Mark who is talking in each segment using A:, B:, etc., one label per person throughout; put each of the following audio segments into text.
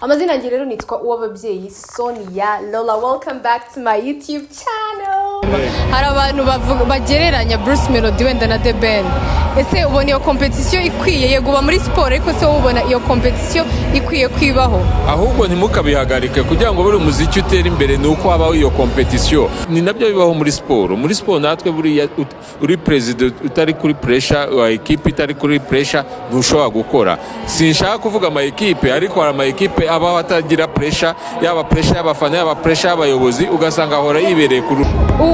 A: Amazina yanjye rero nitwa uw'ababyeyi Sonia Lola. Welcome back to my YouTube channel. Hari abantu bagereranya Bruce Melodie wenda na The Ben. Ese ubona iyo competition ikwiye yego uba muri sport ariko se ubona iyo competition ikwiye kwibaho?
B: Ahubwo ntimukabihagarike kugira ngo buri muziki utera imbere nuko habaho iyo competition. Ni nabyo bibaho muri sport. Muri sport natwe buri uri president utari kuri pressure wa equipe itari kuri pressure ntushobora gukora. Sinshaka kuvuga ama equipe ariko hari ama equipe aba batagira pressure, yaba pressure y'abafana yaba pressure y'abayobozi ugasanga ahora yibereye kuri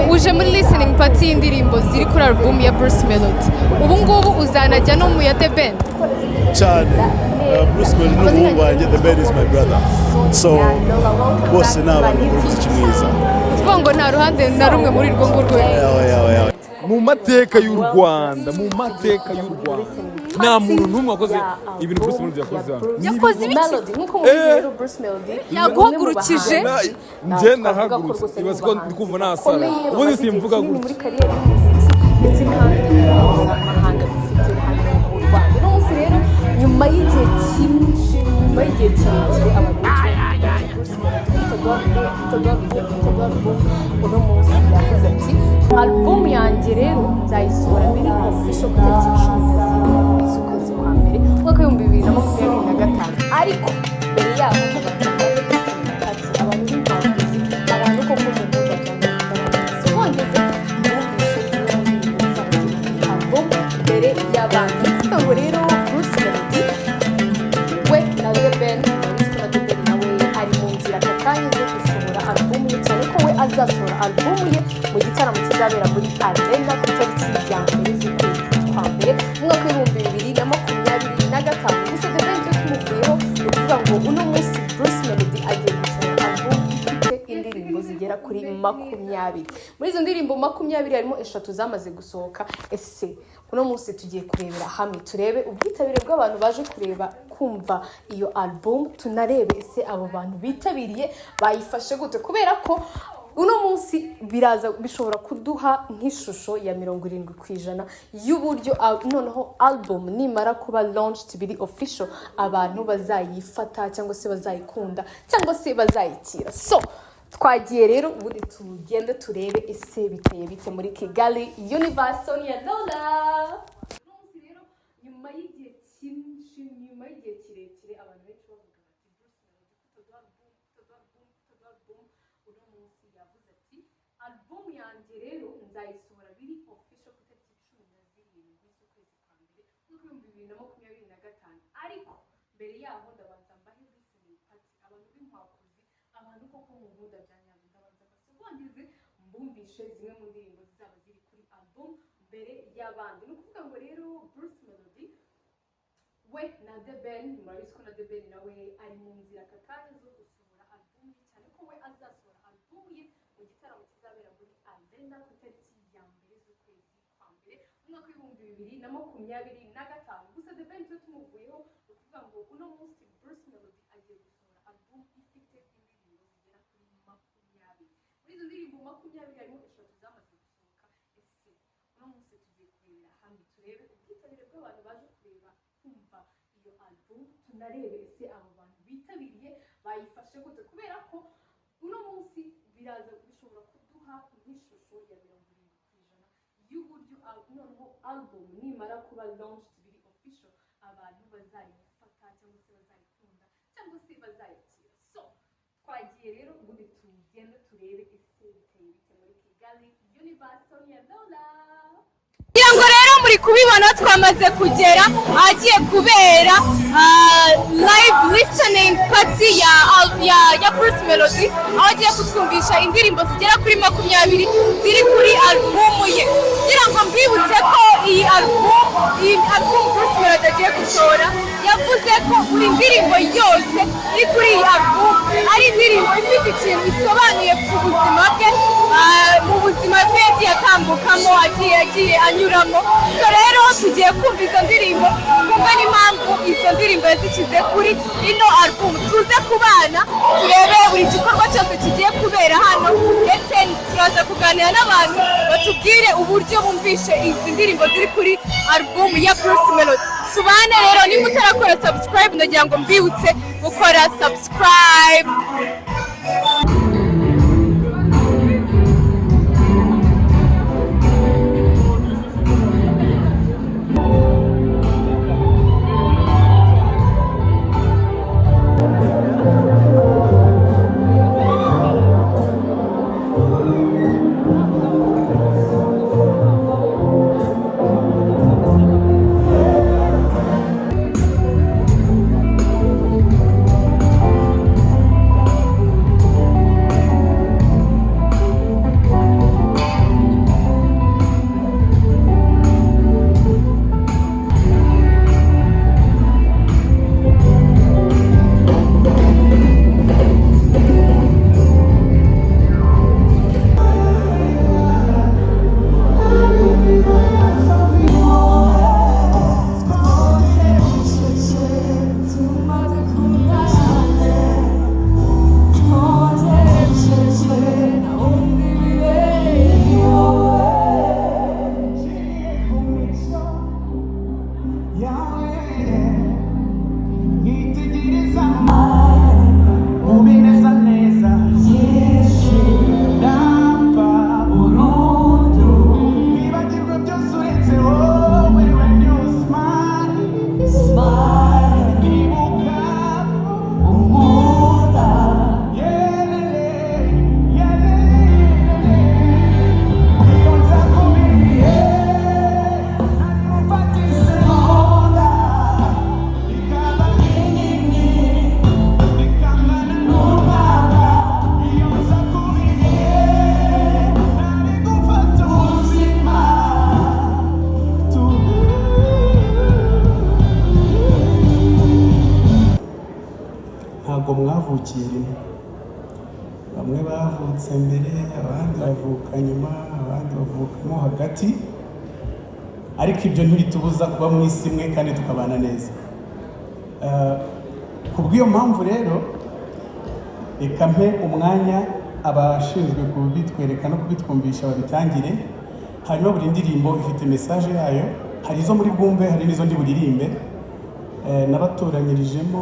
A: uje muri listening party y'indirimbo ziri kuri album ya Bruce Melodie. Ubu ngubu uzanajya no mu ya The Ben.
C: Cyane Bruce Melodie wanjye The Ben is my brother. So bose n'abantu b'umuziki mwiza.
A: Ngo nta ruhande na rumwe muri rwo ngurwo.
D: Mu mateka y'u Rwanda, nta muntu n'umwe wakoze ibintu Bruce Melodie yakoze hano.
A: Yakoze ibiki? Nkuko mubizi rero Bruce Melodie yaguhagurukije.
D: Njye nahagurutse ibaze ko ndi kumva nasara. Ubundi simvuga gutya.
A: Muri kariyeri y'umuziki ndetse kandi mpuzamahanga dufite hano mu Rwanda. No munsi rero nyuma y'igihe cyinshi kirekire abantu uno munsi yavuze ati album yanjye rero nzayisohora biri official ku itariki 10 z'ukwezi kwa mbere mwaka w'ibihumbi 2025 ariko mbere yaho abantu b'impanzi abantu ko mu Rwanda songeze album mbere y'abandi ngo rero Bruce Melodie we na The Ben azasohora album ye mu gitaramo kizabera muri Arena ku itariki ya mbere z'ukwezi kwa mbere mu mwaka w'ibihumbi 2025. Gusa The Ben tumuvuyeho ukuvuga ngo uno munsi Bruce Melodie agiye gusohora album ifite indirimbo zigera kuri 20. Muri izo ndirimbo 20 harimo 3 zamaze gusohoka. Ese uno munsi tugiye kurebera hamwe turebe ubwitabire bw'abantu baje kureba kumva iyo album, tunarebe ese abo bantu bitabiriye bayifashe gute, kubera ko uno munsi bishobora kuduha nk'ishusho ya 70% y'uburyo noneho album nimara kuba launched biri official abantu bazayifata cyangwa se bazayikunda cyangwa se bazayikira. So twagiye rero ubundi tugende turebe ese biteye bite muri Kigali Universe. Sonia Lola rero nyuma y'igihe cyinshi nyuma y'igihe kirekire abantu benshi bavuga bati uno munsi yavuze ati album yanjye rero nzayisohora biri official ku itariki 17 z'ukwezi kwa mbere mu 2025 ariko mbere yaho ndabanza mbahe listening party abantu b'inkwakuzi abantu koko mu nkunda byanyabyo ndabanza basogongeze mbumvishe zimwe mu ndirimbo zizaba ziri kuri album mbere y'abandi. Ni ukuvuga ngo rero Bruce Melodie we na The Ben murabizi ko na The Ben nawe ari mu nzira kakanya zo gusohora album cyane ko we azasohora album ye mu gitaramo kizabera muri Arena ku itariki ya mbere z'ukwezi kwa mbere mu mwaka w'ibihumbi 2025. Gusa The Ben tumuvuyeho ukuvuga ngo uno munsi Bruce Melodie agiye gusohora album ifite indirimbo zigera kuri 20. Muri izo ndirimbo 20 harimo 3 zamaze gusohoka. Ese uno munsi tugiye kurebera hamwe turebe ubwitabire bw'abantu baje kureba kumva iyo album, tunarebe ese abo bantu bitabiriye bayifashe gute, kubera ko uno munsi bishobora kuduha nk'ishusho ya 70% y'uburyo noneho album nimara kuba launched biri official abantu bazayifata cyangwa se bazayikunda cyangwa se bazayikira. So twagiye rero ubundi tugende turebe ese biteye bite muri Kigali Universe. Sonia Lola ngo rero muri kubibona twamaze kugera agiye kubera live listening party ya Bruce Melodie aho agiye kutwumvisha indirimbo zigera kuri 20 ziri kuri album ye. Kugira ngo mbibutse ko iyi album Bruce Melodie agiye gusohora yavuze ko buri ndirimbo yose iri kuri iyi album ari indirimbo ifite ikintu isobanuye ku buzima bwe, mu buzima bwe yagiye atambukamo agiye anyuramo. So rero tugiye kumva izo ndirimbo kumva n'impamvu izo ndirimbo yazishyize kuri ino album. Tuze kubana turebe buri gikorwa cyose kigiye kubera hano ndetse turaza kuganira n'abantu batubwire uburyo bumvishe izi ndirimbo ziri kuri album ya Bruce Melodie. tubane rero niba utarakora subscribe ndagira ngo mbibutse gukora subscribe.
E: bamwe bavutse mbere abandi bavuka nyuma abandi bavukamo hagati ariko ibyo ntibitubuza kuba mu isi imwe kandi tukabana neza kubw'iyo mpamvu rero reka mpe umwanya abashinzwe kubitwereka no kubitwumvisha babitangire hanyuma buri ndirimbo ifite message yayo hari izo muri bwumve hari n'izo ndi buririmbe nabatoranyirijemo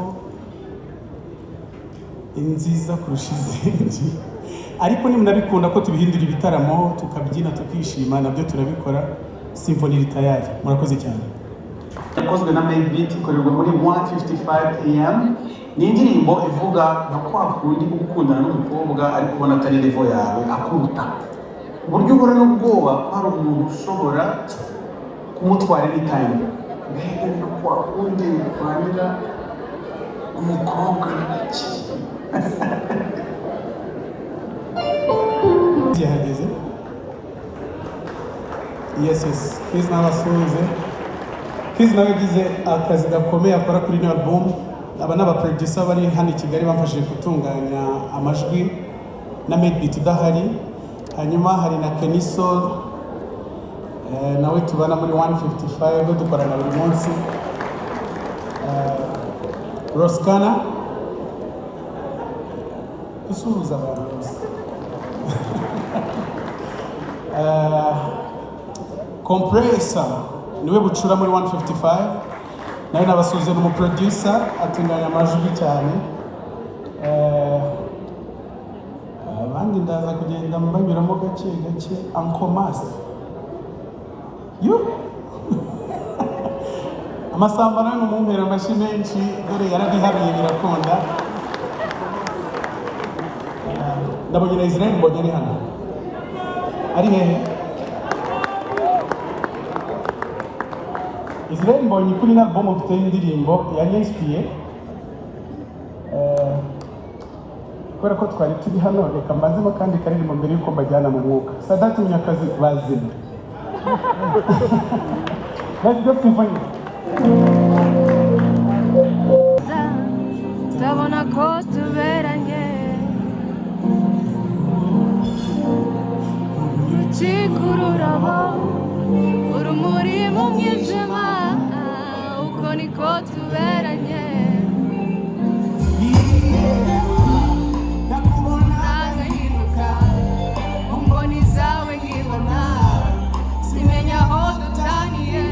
E: inziza kurusha izindi ariko nimunabikunda ko tubihindura ibitaramo tukabyina tukishima nabyo turabikora symphony tayari murakoze cyane
F: yakozwe na main beat ikorerwa muri 1:55 am ni indirimbo ivuga nka kwa kundi gukundana n'umukobwa ariko ubona atari level yawe akuruta uburyo ubona n'ubwoba hari umuntu ushobora kumutwara anytime mbega kwa kundi kwanira umukobwa
E: yahageze yes Kiz n'abasuhuze Kiz nawe yagize akazi gakomeye akora kuri ino album aba n'abaproducer bari hano i Kigali bamfashije gutunganya amajwi na made beat idahari hanyuma hari na Keniso nawe tubana muri 155 dukorana buri munsi Roskana dusuhuza abantu bose Compressor niwe bucura muri 155 nawe nabasuhuze n'umuproducer atunganya amajwi cyane abandi ndaza kugenda mbanyuramo gake gake Ankomas amasamba nange umumpera amashyi menshi dore yaradihabiye birakunda ndabonye na Isreal Mbonyi ari hano ari hehe Isreal Mbonyi kuri album mfite indirimbo yari inspiye kubera ko twari turi hano reka mbazemo kandi karirimbo mbere yuko mbajyana mu mwuka Sadate Munyakazi bazima let's go symphony
A: ndabona ko tuberanye urukikururabo urumuri mu mwijima uko niko tuberanye nagahinduka umboni zawe nkibona simenya aho dutaniye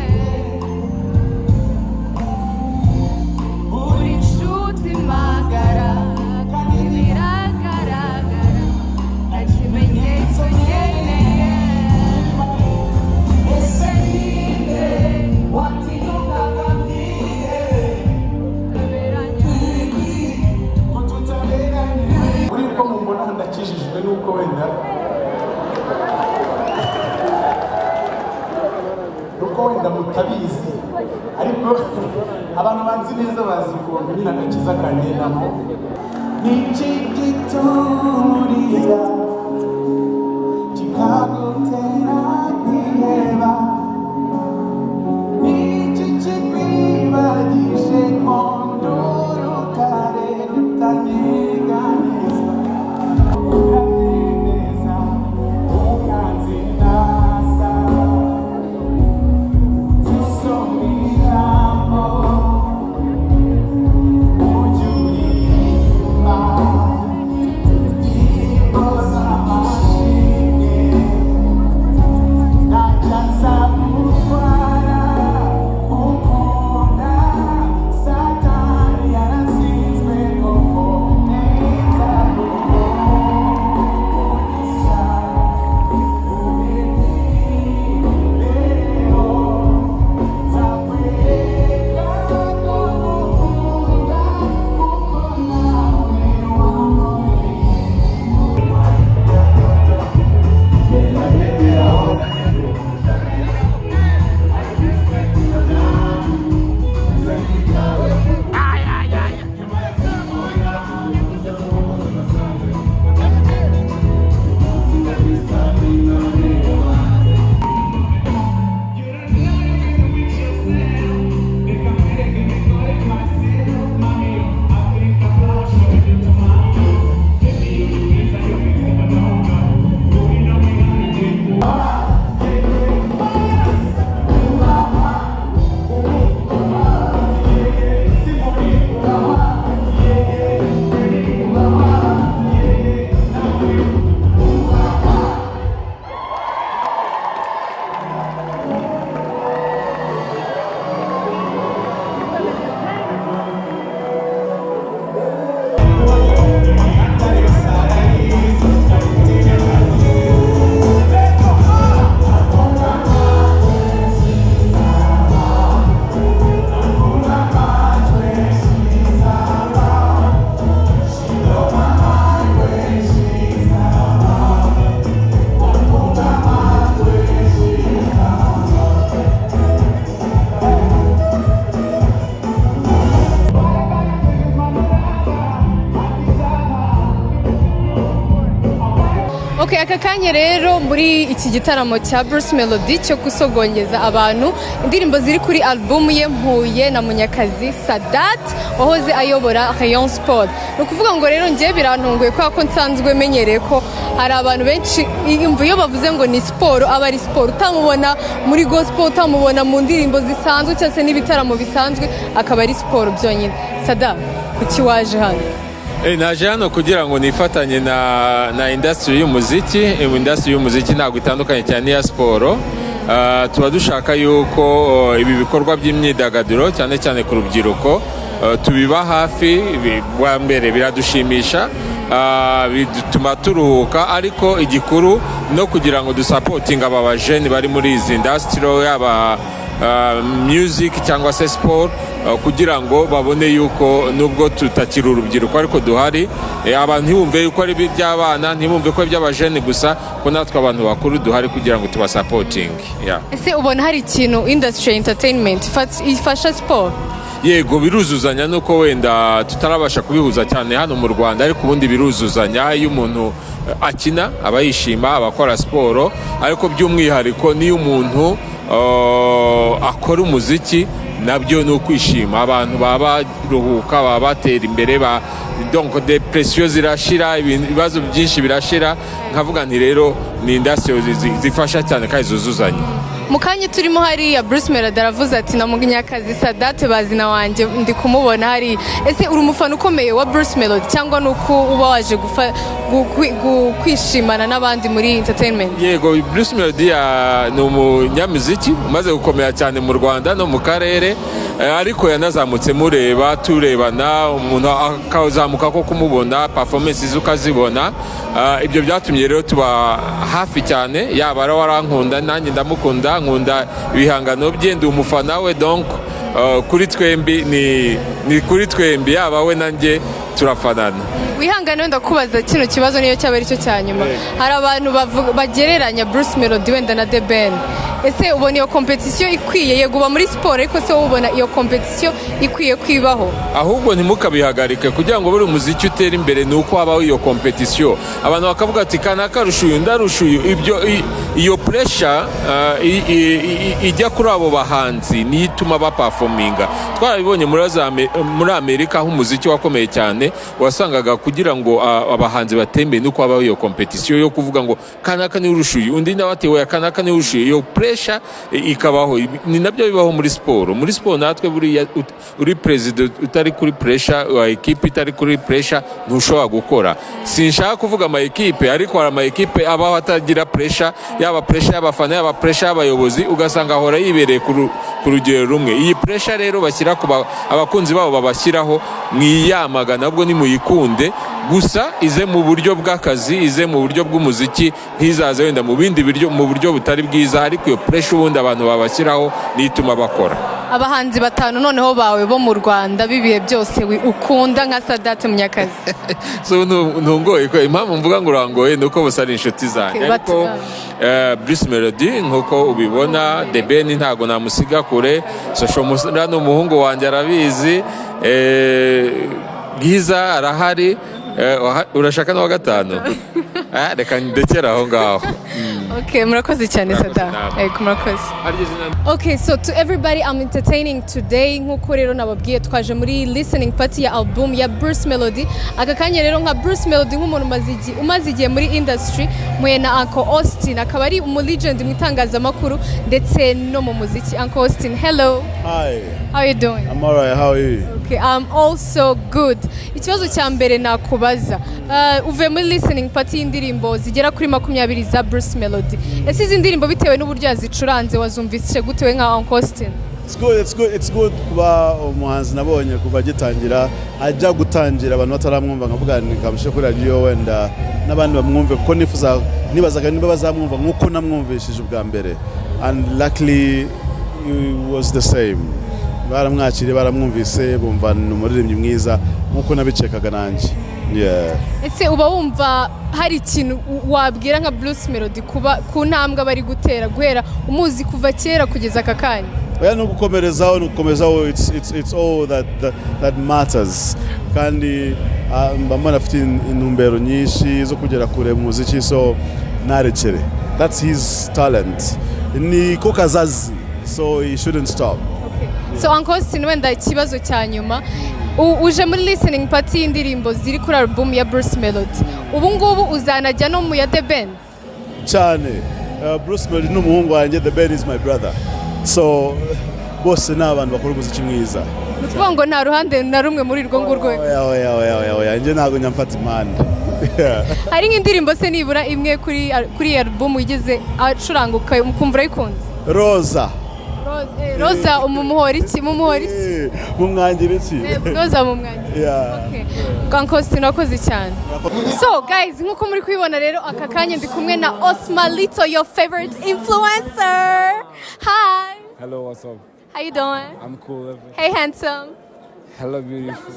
E: nuko wenda mutabizi ariko abantu banzi neza bazi ukuntu nyine agakiza kangendamo n'iki giturira kikagutera kwiheba n'iki kikwibagishe kondo rutare rutanyeganizwa ukanezeza ukanzinaza tusomiramo ujyurima imboza amashimwe najyaza gutwara ukunda satani yaratsinzwe koko neza umugisha ubereho nzakwereka ko ngukunda kuko nawe
A: Okay, aka kanya rero muri iki gitaramo cya Bruce Melodie cyo kusogongeza abantu indirimbo ziri kuri album ye Mpuye na Munyakazi Sadate wahoze ayobora Rayon Sports. No kuvuga ngo rero ngiye birantunguye kwa ko nsanzwe menyereye ko hari abantu benshi imvu yo bavuze ngo ni sport aba ari sport utamubona muri gospel utamubona mu ndirimbo zisanzwe cyase n'ibitaramo bisanzwe akaba ari sport byonyine. Sada kuki waje hano?
B: Naje hano kugira ngo nifatanye na industry y'umuziki. Industry y'umuziki ntabwo itandukanye cyane n'iya siporo. Tuba dushaka yuko ibi bikorwa by'imyidagaduro cyane cyane ku rubyiruko tubiba hafi. Bwa mbere biradushimisha, bituma turuhuka, ariko igikuru no kugira ngo dusapotinga aba bajeni bari muri izi industry yaba music cyangwa se sport, kugira ngo babone yuko nubwo tutakiri urubyiruko ariko duhari. Abantu ntibumve yuko ari iby'abana, ntibumve ko iby'abajeni gusa, ko natwe abantu bakuru duhari kugira ngo tubasapoting.
A: Ese ubona hari ikintu industry entertainment ifasha sport?
B: Yego, biruzuzanya, nuko wenda tutarabasha kubihuza cyane hano mu Rwanda, ariko ubundi biruzuzanya. Iyo umuntu akina aba yishima, abakora siporo, ariko by'umwihariko niyo umuntu akora umuziki nabyo ni ukwishima. Abantu baba baruhuka, baba batera imbere, donc depression zirashira, ibibazo byinshi birashira. Nkavuga nti rero ni industry zifasha cyane kandi zuzuzanya.
A: Mukanya turimo hari ya Bruce Melodie aravuze ati na Munyakazi Sadate bazina wanje ndi kumubona hari. Ese uri umufana ukomeye wa Bruce Melodie cyangwa nuko uba waje kwishimana n'abandi muri entertainment?
B: Yego, Bruce Melodie ni umunyamuziki umaze gukomera cyane mu Rwanda no mu karere, ariko yanazamutse mureba turebana, umuntu akazamuka ko kumubona performances ukazibona. Ibyo byatumye rero tuba hafi cyane, yaba warankunda nanjye ndamukunda, nkunda ibihangano bye, ndi umufana we. Donc kuri twembi ni kuri twembi, yaba we nanjye turafanana.
A: Wihangane wenda kubaza kino kibazo niyo cyaba ari cyo cyanyuma. Hari abantu bagereranya Bruce Melodie wenda na The Ben. Ese ubona iyo competition ikwiye yego uba muri sport ariko se ubona iyo competition ikwiye kwibaho?
B: Ahubwo ntimukabihagarike kugira ngo buri muziki utera imbere nuko habaho iyo competition. Abantu bakavuga ati kana karushuyu ndarushuyu iyo pressure ijya kuri abo bahanzi ni ituma baperforminga. Twarabibonye muri Amerika aho umuziki wakomeye cyane wasangaga kugira ngo abahanzi batembe nuko habaho iyo competition yo kuvuga ngo kanaka ni urushuyu undi nabatewe kanaka ni urushuyu iyo pressure ikabaho. Ni nabyo bibaho muri sport. Muri sport natwe buri uri president utari kuri pressure wa equipe itari kuri pressure ntushobora gukora. Sinshaka kuvuga ama equipe ariko hari ama equipe abaho atagira pressure, yaba pressure y'abafana yaba pressure y'abayobozi ugasanga ahora yibereye ku rugero rumwe. Iyi pressure rero bashyira ku abakunzi babo babashyiraho mwiyamaga nabwo ni muyikunde gusa ize mu buryo bw'akazi ize mu buryo bw'umuziki ntizaze wenda mu bindi biryo mu buryo butari bwiza ariko iyo pressure ubundi abantu babashyiraho nituma bakora.
A: Abahanzi batanu noneho bawe bo mu Rwanda bibiye byose ukunda nka Sadate Munyakazi.
B: So ntungoye ko impamvu mvuga ngo urangoye nuko bose ari inshuti zanjye ariko Bruce Melodie nkuko ubibona The Ben ntago namusiga kure Social Musura n'umuhungu wanjye arabizi Giza arahari urashaka no gatano reka ndekera aho ngaho.
A: Okay, murakoze cyane Sadate. Murakoze. Okay, so to everybody I'm entertaining today nkuko rero nababwiye twaje muri listening party ya album ya Bruce Melodie. Aka kanya rero nka Bruce Melodie nk'umuntu umaze igihe muri industry muye na Uncle Austin akaba ari legend mu itangazamakuru ndetse no mu muziki. Uncle Austin, hello.
C: Hi.
A: How are you doing?
C: I'm alright. How are you?
A: Okay, I'm also good. Ikibazo cya mbere nakubaza uve muri listening party y'indirimbo zigera kuri 20 za Bruce Melodie. Ese izi ndirimbo bitewe n'uburyo yazicuranze wazumvise gute we nka Uncle Austin?
C: It's good kuba umuhanzi nabonye kuva gitangira ajya gutangira abantu bataramwumva nkavuga nikamushe kuri radio wenda n'abandi bamwumve kuko nibazaga niba bazamwumva nkuko namwumvishije ubwa mbere and luckily it was the same. Baramwakiriye baramwumvise bumva n'umuririmbyi mwiza nkuko nabicekaga nanjye.
A: Ese uba wumva hari ikintu wabwira nka Bruce Melodie kuba ku ntambwe bari gutera guhera umuzi kuva kera kugeza aka kanya?
C: Oya no gukomezaho it's all that matters kandi mbamana afite intumbero nyinshi zo kugera kure mu muziki so narekere. That's his talent. Ni ko kazazi so he shouldn't stop.
A: So Uncle Austin wenda ikibazo cya nyuma uje muri listening party y'indirimbo ziri kuri album ya Bruce Melodie ubu ngubu uzanajya no mu ya The Ben
C: cyane. Bruce Melodie n'umuhungu wanjye The Ben is my brother so bose n'abantu bakora umuziki mwiza.
A: Nukuvuga ngo nta ruhande na rumwe muri rwo ngurwo.
C: Oya njye ntago nyamfata impande.
A: Hari nk'indirimbo se nibura imwe kuri album igeze acuranguka ukumva ikunze? Roza umumuhora iki
C: mumwangire iki
A: Roza mumwangire. Okay. Uncle Austin wakoze cyane. So guys nkuko muri kubibona rero aka kanya ndi kumwe na Osmalito your favorite influencer. Hi.
D: Hello, what's up?
A: How you doing?
D: I'm cool.
A: Hey handsome.
D: Hello beautiful.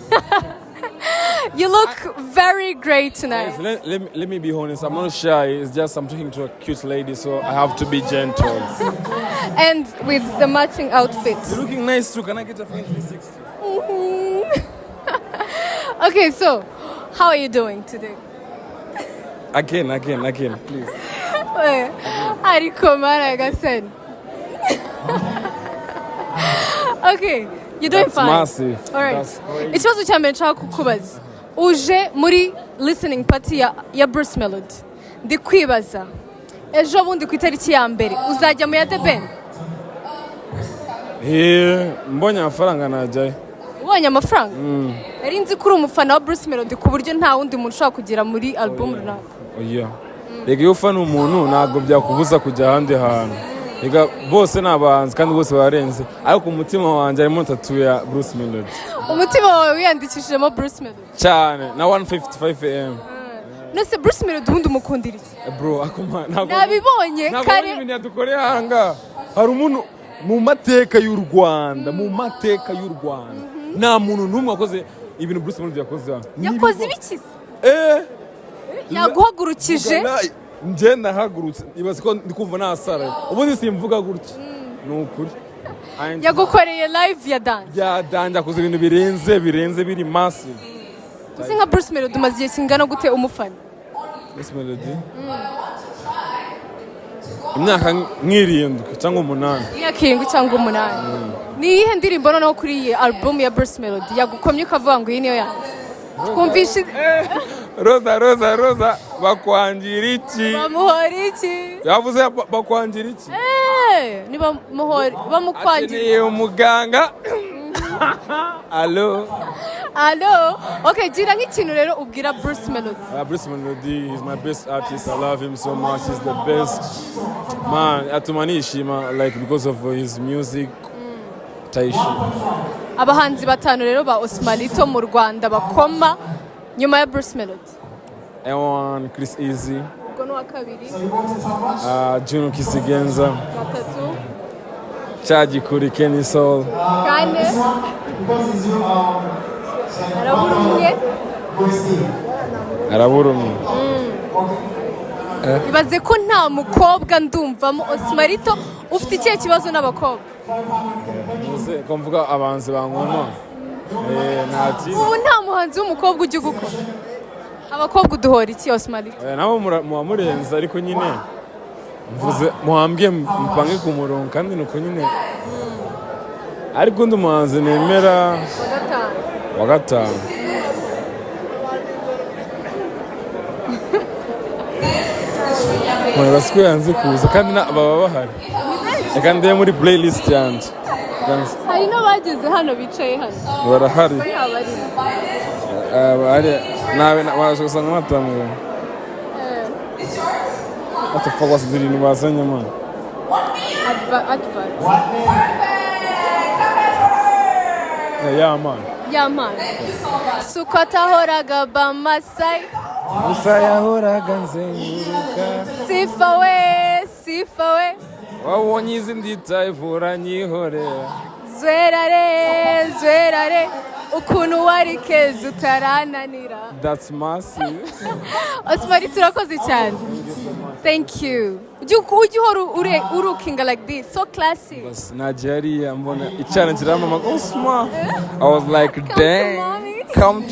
A: You look very great tonight.
D: Let me be honest, I'm not shy, it's just I'm talking to a cute lady so I have to be gentle.
A: And with the matching outfits.
D: You're looking nice too, can I get a friend 360?
A: Okay, so how are you doing today?
D: Again, please.
A: Ariko Maragasен. Okay, you're doing
D: That's
A: fine.
D: Massive.
A: All right. Ikibazo cya mbere nshaka kukubaza. Uje muri listening party ya Bruce Melodie. Ndi kwibaza. Ejo bundi ku itariki ya mbere uzajya mu ya The Ben?
D: Mbonye amafaranga najyayo.
A: Ubonye amafaranga? Yari nzi kuri umufana wa Bruce Melodie ku buryo nta wundi muntu ushaka kugira muri album runaka.
D: Oya. Rega iyo ufana umuntu ntabwo byakubuza kujya ahandi hantu. Rega bose n'abahanzi kandi bose barenze. Ariko umutima wanjye harimo tattoo ya Bruce Melodie.
A: Umutima wawe wiyandikishijemo Bruce Melodie?
D: Cyane na 1:55 am.
A: Nose Bruce Melodie ubundi umukundira iki?
D: Bro akoma
A: nabibonye kare
D: ibintu yadukoreye hanga. Hari umuntu mu mateka y'u Rwanda nta muntu n'umwe wakoze ibintu Bruce Melodie yakoze hano
A: yakoze ibiki yaguhagurukije
D: njye nahagurutse ibaze ko ndi kumva nasara ubundi simvuga gutya ni ukuri
A: yagukoreye live ya dance
D: yakoze ibintu birenze biri massive
A: uzi nka Bruce Melodie umaze igihe kingana gute umufana
D: Bruce Melodie imyaka nk'irindwi cyangwa 8
A: imyaka 7 cyangwa 8 ni iyihe ndirimbo noneho kuri iyi album ya Bruce Melodie yagukomye ukavuga ngo iyi niyo yanjye twumvishe
D: Rosa bakwangira iki
A: bamuhora iki
D: yavuze bakwangira iki
A: ni bamuhora bamukwangira
D: akeneye umuganga Allo
A: okay gira nk'ikintu rero ubwira Bruce Melodie
D: Bruce Melodie is my best artist. I love him so much. He's the best man atumanishima like because of his music taishi
A: abahanzi batanu rero ba Osmalito mu Rwanda bakoma nyuma ya Bruce Melodie
D: Ewan Chris Easy
A: ubwo no kabiri
D: Juno Kisigenza
A: gatatu
D: Chaji Kuri Kenny Soul
A: kane
D: arabura umwe
A: ibaze ko nta mukobwa ndumvamo Osmalito ufite ikihe kibazo n'abakobwa
D: ko mvuga abanzi bankoma
A: ubu nta muhanzi w'umukobwa ujya gukora abakobwa uduhora iki Osmalito
D: nabo muwamurenza ariko nyine mvuze muhambye mupange ku murongo kandi nuko nyine ariko undi muhanzi nemera wa gatanu Mwana siko yanze kuza kandi baba bahari reka ndeye muri playlist yanjye
A: hari no bageze hano bicaye hano
D: barahari nawe waje gusanga matamu atafagwa ziri nibazanye man
A: ya man sukatahoraga bamasai
D: Musa yahoraga nzenguruka
A: sifa we
D: wabonye izi ndita ivura nyihorera
A: zwerare ukuntu wari keza utarananira
D: that's massive
A: Osmalito urakoze cyane thank you ujya uhora urukinga like this so classy
D: Nigeria mbona icyana kiramama Osma I was like dang come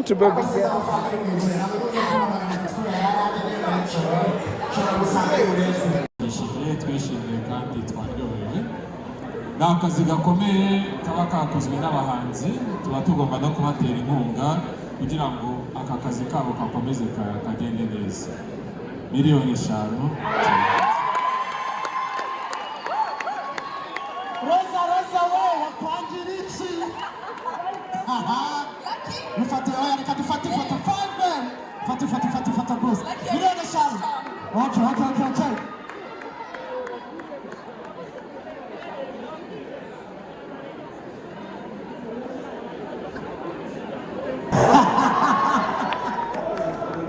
D: to baby girl
G: twishimiye kandi twaryohewe ni akazi gakomeye kaba kakozwe n'abahanzi tuba tugomba no kubatera inkunga kugira ngo aka kazi kabo gakomeze kagende neza miliyoni 5
F: Rosa we wakwangira iki mufate oya reka dufate ifoto 5 man fata bose miliyoni 5 okay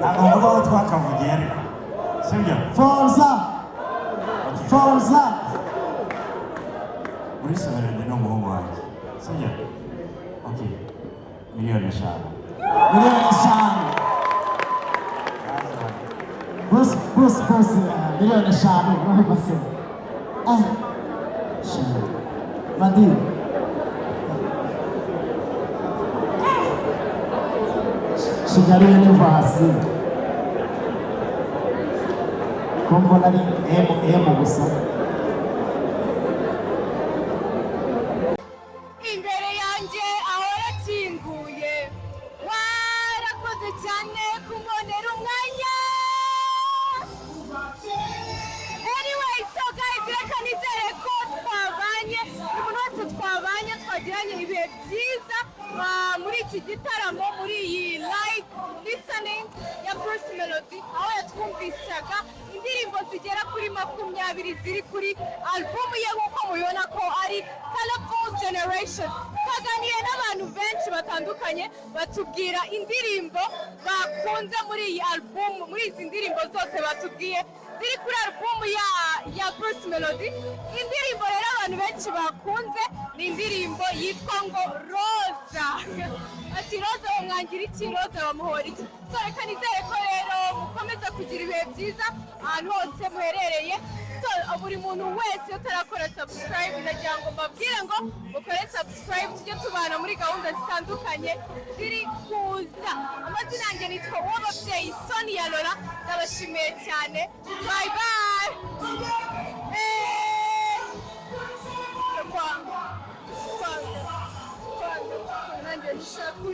H: Aho twakavugiye ariko sibyo
F: Forza
H: muri soberanye n'umuhungu wanjye sibyo okay miliyoni 5
F: Bruce miliyoni 5 wahe basi Madi Kigali Universe Kombo nari emo gusa
A: imbere yanjye ahora akinguye warakoze cyane kumbonera umwanya anyway so guys reka nizere ko twabanye umuntu wese twabanye twagiranye ibihe byiza muri iki gitaramo muri iyi live listening ya Bruce Melodie aho yatwumvisaga indirimbo zigera kuri 20 ziri kuri album ye nk'uko mubibona ko ari Colorful Generation twaganiye n'abantu benshi batandukanye batubwira indirimbo bakunze muri iyi album muri izi ndirimbo zose batubwiye ziri kuri album ya Bruce Melodie indirimbo rero abantu benshi bakunze ni indirimbo yitwa ngo Roza. Ati Roza wamwangira iki, Roza wamuhora iki? So reka nizere ko rero mukomeza kugira ibihe byiza ahantu hose muherereye. So buri muntu wese utarakora subscribe ndagira ngo mbabwire ngo ukore subscribe tujye tubana muri gahunda zitandukanye ziri kuza. Amazina yanjye nitwa Uwababyeyi Sonia Lola, ndabashimiye cyane. Bye bye. Nanjye nshaka